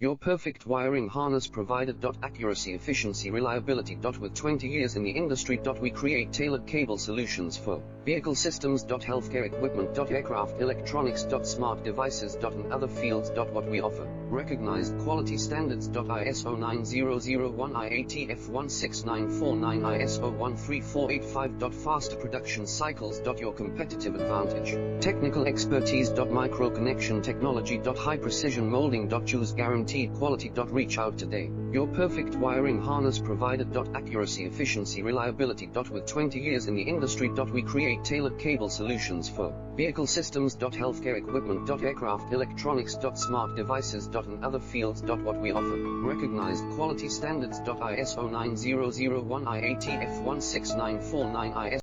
Your perfect wiring harness provider. Accuracy, efficiency, reliability. With 20 years in the industry. We create tailored cable solutions for vehicle systems. Healthcare equipment. Aircraft electronics. Smart devices. And other fields. What we offer: recognized quality standards. ISO 9001, IATF 16949, ISO 13485. Faster production cycles. Your competitive advantage: technical expertise. Micro connection technology. High precision molding. Choose guaranteed quality. Reach out today. Your perfect wiring harness provider. Accuracy, efficiency, reliability. With 20 years in the industry. We create tailored cable solutions for vehicle systems. Healthcare equipment. Aircraft electronics. Smart devices. And other fields. What we offer: recognized quality standards. ISO 9001, IATF 16949, ISO